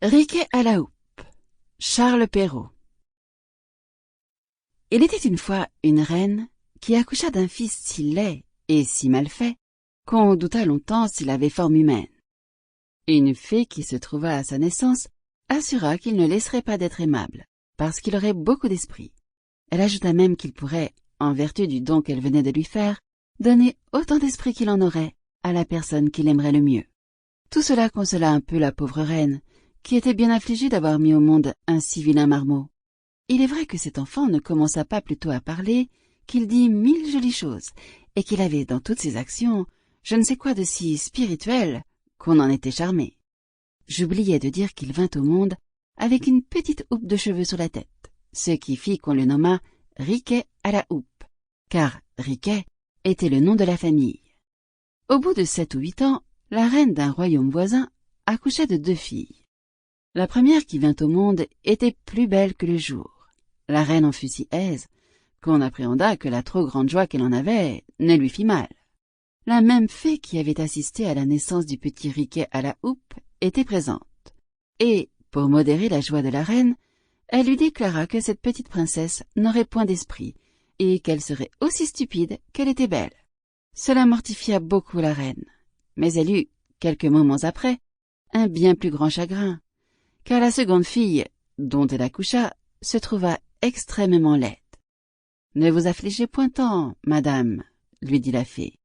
Riquet à la houppe. Charles Perrault. Il était une fois une reine qui accoucha d'un fils si laid et si mal fait qu'on douta longtemps s'il avait forme humaine. Une fée qui se trouva à sa naissance assura qu'il ne laisserait pas d'être aimable, parce qu'il aurait beaucoup d'esprit. Elle ajouta même qu'il pourrait, en vertu du don qu'elle venait de lui faire, donner autant d'esprit qu'il en aurait à la personne qu'il aimerait le mieux. Tout cela consola un peu la pauvre reine, qui était bien affligée d'avoir mis au monde un si vilain marmot. Il est vrai que cet enfant ne commença pas plutôt à parler qu'il dit 1000 jolies choses, et qu'il avait dans toutes ses actions je ne sais quoi de si spirituel qu'on en était charmé. J'oubliais de dire qu'il vint au monde avec une petite houppe de cheveux sur la tête, ce qui fit qu'on le nomma Riquet à la houppe, car Riquet était le nom de la famille. Au bout de 7 ou 8 ans, la reine d'un royaume voisin accoucha de 2 filles. La première qui vint au monde était plus belle que le jour. La reine en fut si aise qu'on appréhenda que la trop grande joie qu'elle en avait ne lui fit mal. La même fée qui avait assisté à la naissance du petit Riquet à la houppe était présente, et, pour modérer la joie de la reine, elle lui déclara que cette petite princesse n'aurait point d'esprit, et qu'elle serait aussi stupide qu'elle était belle. Cela mortifia beaucoup la reine, mais elle eut, quelques moments après, un bien plus grand chagrin, car la seconde fille, dont elle accoucha, se trouva extrêmement laide. « Ne vous affligez point tant, madame, lui dit la fée.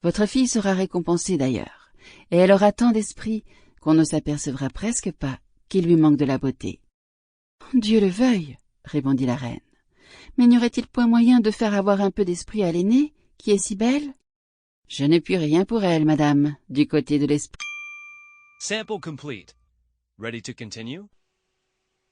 Votre fille sera récompensée d'ailleurs, et elle aura tant d'esprit qu'on ne s'apercevra presque pas qu'il lui manque de la beauté. »« Dieu le veuille, répondit la reine. Mais n'y aurait-il point moyen de faire avoir un peu d'esprit à l'aînée, qui est si belle? Je ne puis rien pour elle, madame, du côté de l'esprit. Sample complete. Ready to continue?